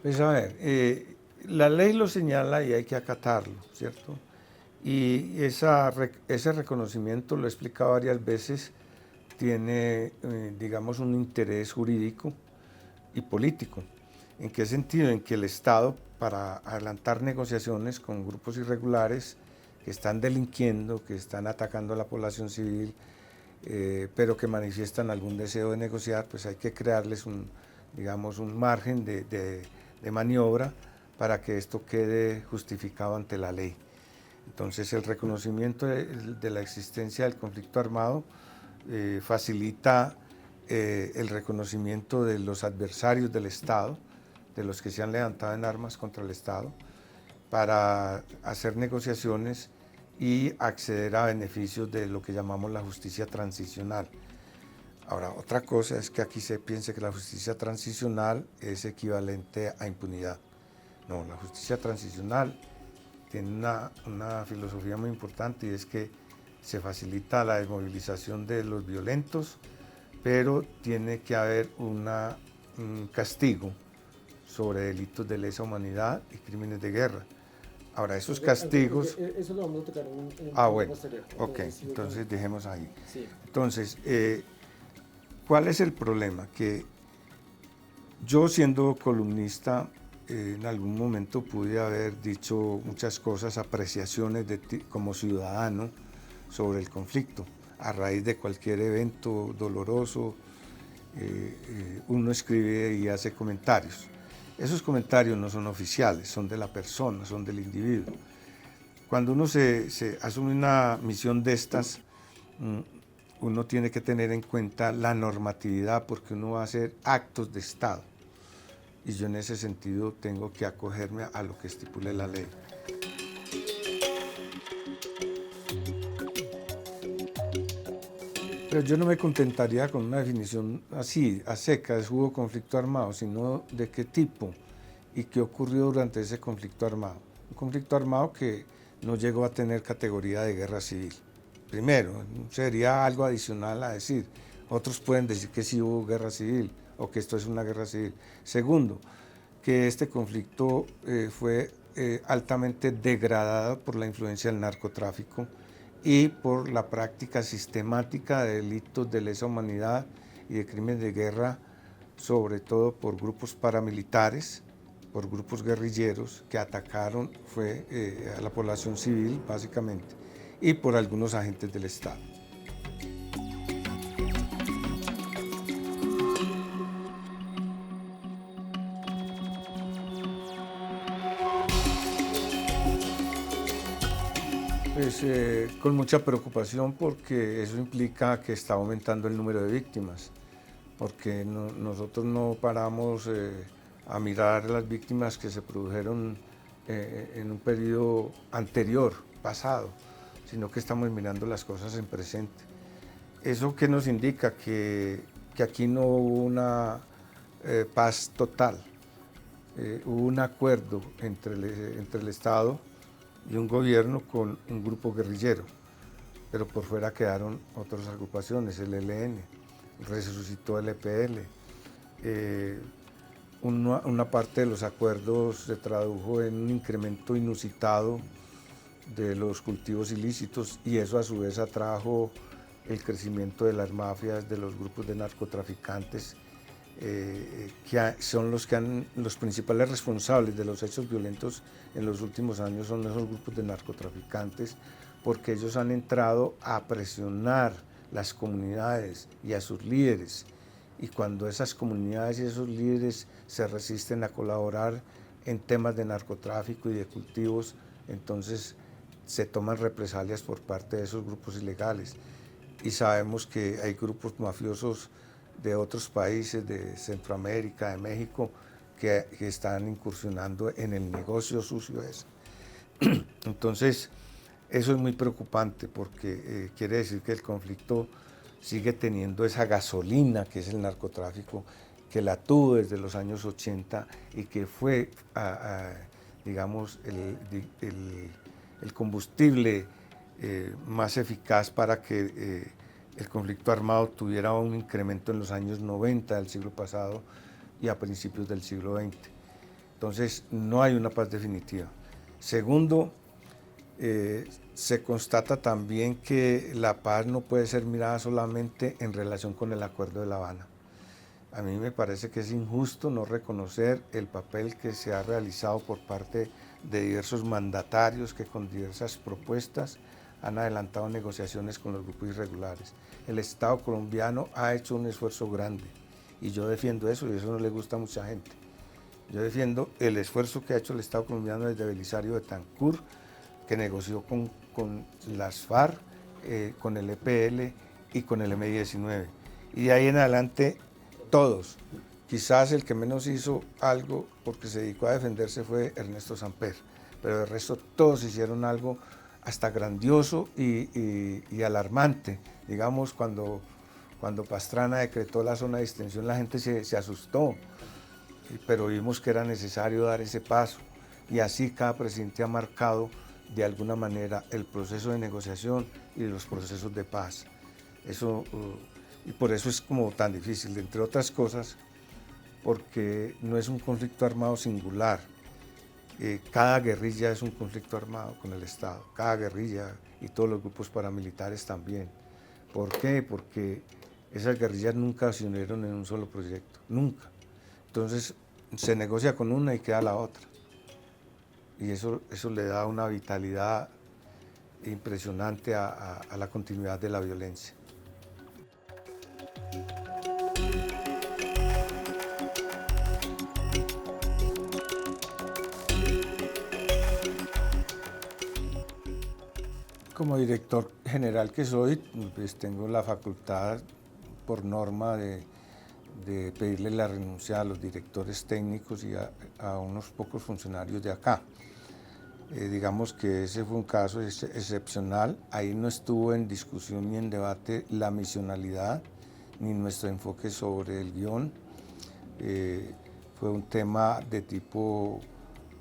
Pues a ver, la ley lo señala y hay que acatarlo, ¿cierto? Y ese reconocimiento, lo he explicado varias veces, tiene, digamos, un interés jurídico y político. ¿En qué sentido? En que el Estado, para adelantar negociaciones con grupos irregulares que están delinquiendo, que están atacando a la población civil, pero que manifiestan algún deseo de negociar, pues hay que crearles un, digamos, un margen de maniobra para que esto quede justificado ante la ley. Entonces el reconocimiento de la existencia del conflicto armado facilita el reconocimiento de los adversarios del Estado, de los que se han levantado en armas contra el Estado, para hacer negociaciones y acceder a beneficios de lo que llamamos la justicia transicional. Ahora, otra cosa es que aquí se piense que la justicia transicional es equivalente a impunidad. No, la justicia transicional tiene una filosofía muy importante y es que se facilita la desmovilización de los violentos, pero tiene que haber un castigo sobre delitos de lesa humanidad y crímenes de guerra. Ahora, esos castigos... Eso lo vamos a tocar en un Ah, punto bueno, posterior. ok, entonces dejemos ahí. Sí. Entonces, ¿cuál es el problema? Que yo, siendo columnista, en algún momento pude haber dicho muchas cosas, apreciaciones como ciudadano sobre el conflicto. A raíz de cualquier evento doloroso, uno escribe y hace comentarios. Esos comentarios no son oficiales, son de la persona, son del individuo. Cuando uno se asume una misión de estas, uno tiene que tener en cuenta la normatividad porque uno va a hacer actos de Estado. Y yo en ese sentido tengo que acogerme a lo que estipule la ley. Pero yo no me contentaría con una definición así, a secas, hubo conflicto armado, sino de qué tipo y qué ocurrió durante ese conflicto armado. Un conflicto armado que no llegó a tener categoría de guerra civil. Primero, sería algo adicional a decir. Otros pueden decir que sí hubo guerra civil o que esto es una guerra civil. Segundo, que este conflicto fue altamente degradado por la influencia del narcotráfico y por la práctica sistemática de delitos de lesa humanidad y de crímenes de guerra, sobre todo por grupos paramilitares, por grupos guerrilleros que atacaron a la población civil, básicamente, y por algunos agentes del Estado. Pues con mucha preocupación porque eso implica que está aumentando el número de víctimas, porque nosotros no paramos a mirar las víctimas que se produjeron en un periodo anterior, pasado, sino que estamos mirando las cosas en presente. ¿Eso qué nos indica? Que aquí no hubo una paz total, hubo un acuerdo entre el Estado y un gobierno con un grupo guerrillero, pero por fuera quedaron otras agrupaciones, el ELN, resucitó el EPL. Una parte de los acuerdos se tradujo en un incremento inusitado de los cultivos ilícitos y eso a su vez atrajo el crecimiento de las mafias, de los grupos de narcotraficantes, que son los principales responsables de los hechos violentos en los últimos años son esos grupos de narcotraficantes, porque ellos han entrado a presionar las comunidades y a sus líderes, y cuando esas comunidades y esos líderes se resisten a colaborar en temas de narcotráfico y de cultivos, entonces se toman represalias por parte de esos grupos ilegales. Y sabemos que hay grupos mafiosos de otros países, de Centroamérica, de México, que están incursionando en el negocio sucio ese. Entonces, eso es muy preocupante porque quiere decir que el conflicto sigue teniendo esa gasolina que es el narcotráfico, que la tuvo desde los años 80 y que fue, digamos, el combustible más eficaz para que el conflicto armado tuviera un incremento en los años 90 del siglo pasado y a principios del siglo XX. Entonces, no hay una paz definitiva. Segundo, se constata también que la paz no puede ser mirada solamente en relación con el Acuerdo de La Habana. A mí me parece que es injusto no reconocer el papel que se ha realizado por parte de diversos mandatarios que con diversas propuestas han adelantado negociaciones con los grupos irregulares. El Estado colombiano ha hecho un esfuerzo grande y yo defiendo eso y eso no le gusta a mucha gente. Yo defiendo el esfuerzo que ha hecho el Estado colombiano desde Belisario Betancur, que negoció con las FARC, con el EPL y con el M-19. Y de ahí en adelante todos. Quizás el que menos hizo algo porque se dedicó a defenderse fue Ernesto Samper, pero el resto todos hicieron algo hasta grandioso y alarmante. Digamos, cuando Pastrana decretó la zona de extensión, la gente se asustó, pero vimos que era necesario dar ese paso. Y así cada presidente ha marcado de alguna manera el proceso de negociación y los procesos de paz. Y por eso es como tan difícil, entre otras cosas, porque no es un conflicto armado singular. Cada guerrilla es un conflicto armado con el Estado, cada guerrilla y todos los grupos paramilitares también. ¿Por qué? Porque esas guerrillas nunca se unieron en un solo proyecto, nunca. Entonces se negocia con una y queda la otra. Y eso le da una vitalidad impresionante a la continuidad de la violencia. Como director general que soy, pues tengo la facultad por norma de pedirle la renuncia a los directores técnicos y a unos pocos funcionarios de acá. Digamos que ese fue un caso excepcional, ahí no estuvo en discusión ni en debate la misionalidad ni nuestro enfoque sobre el guión. Fue un tema de tipo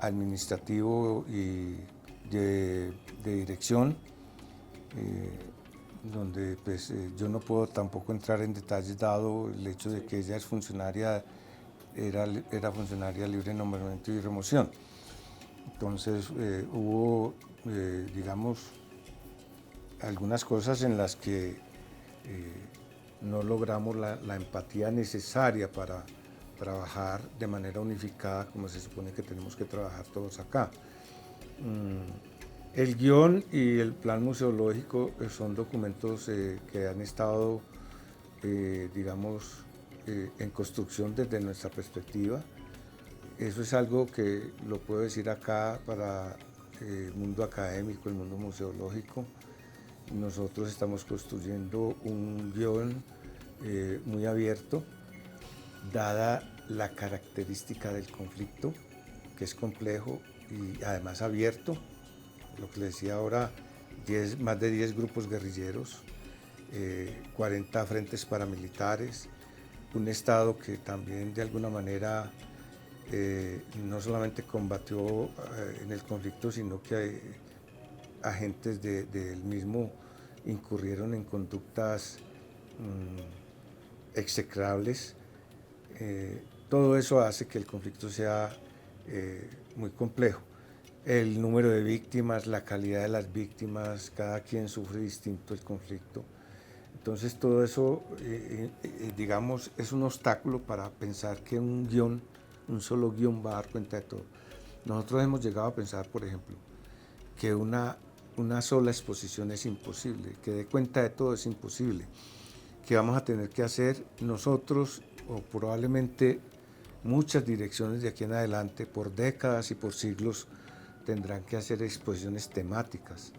administrativo y de dirección, donde pues, yo no puedo tampoco entrar en detalles dado el hecho de que ella es funcionaria, era funcionaria libre de nombramiento y remoción. Entonces hubo, digamos, algunas cosas en las que no logramos la empatía necesaria para trabajar de manera unificada como se supone que tenemos que trabajar todos acá. El guión y el plan museológico son documentos que han estado, digamos, en construcción desde nuestra perspectiva. Eso es algo que lo puedo decir acá para el mundo académico, el mundo museológico. Nosotros estamos construyendo un guión muy abierto, dada la característica del conflicto, que es complejo y además abierto. Lo que les decía ahora, más de 10 grupos guerrilleros, 40 frentes paramilitares, un Estado que también de alguna manera no solamente combatió en el conflicto, sino que agentes del mismo incurrieron en conductas execrables. Todo eso hace que el conflicto sea muy complejo. El número de víctimas, la calidad de las víctimas, cada quien sufre distinto el conflicto. Entonces todo eso, digamos, es un obstáculo para pensar que un solo guión va a dar cuenta de todo. Nosotros hemos llegado a pensar, por ejemplo, que una sola exposición es imposible, que dé cuenta de todo es imposible, que vamos a tener que hacer nosotros, o probablemente muchas direcciones de aquí en adelante, por décadas y por siglos, tendrán que hacer exposiciones temáticas.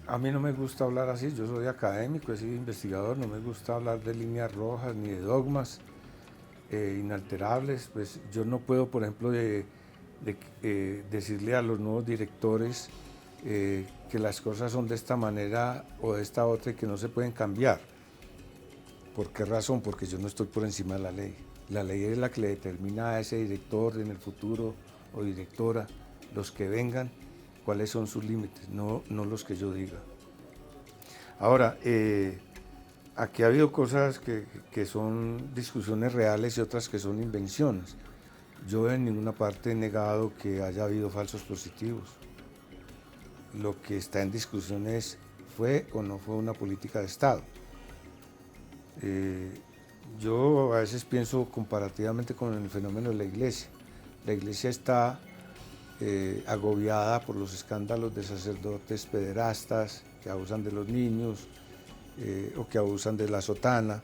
A mí no me gusta hablar así, yo soy académico, he sido investigador, no me gusta hablar de líneas rojas ni de dogmas inalterables. Pues yo no puedo, por ejemplo, decirle a los nuevos directores que las cosas son de esta manera o de esta otra y que no se pueden cambiar. ¿Por qué razón? Porque yo no estoy por encima de la ley. La ley es la que le determina a ese director en el futuro o directora, los que vengan, cuáles son sus límites, no los que yo diga. Ahora, aquí ha habido cosas que son discusiones reales y otras que son invenciones. Yo en ninguna parte he negado que haya habido falsos positivos. Lo que está en discusión es, ¿fue o no fue una política de Estado? Yo a veces pienso comparativamente con el fenómeno de la iglesia. La iglesia está agobiada por los escándalos de sacerdotes pederastas que abusan de los niños o que abusan de la sotana.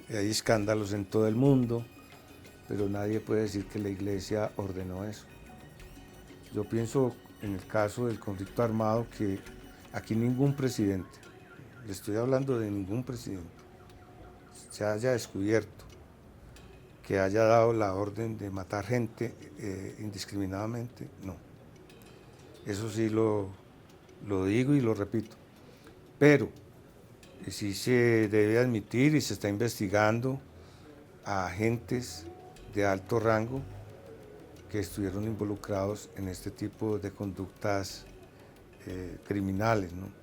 Hay escándalos en todo el mundo, pero nadie puede decir que la iglesia ordenó eso. Yo pienso en el caso del conflicto armado que aquí ningún presidente, le estoy hablando de ningún presidente, se haya descubierto que haya dado la orden de matar gente indiscriminadamente, no. Eso sí lo digo y lo repito. Pero sí se debe admitir y se está investigando a agentes de alto rango que estuvieron involucrados en este tipo de conductas criminales, ¿no?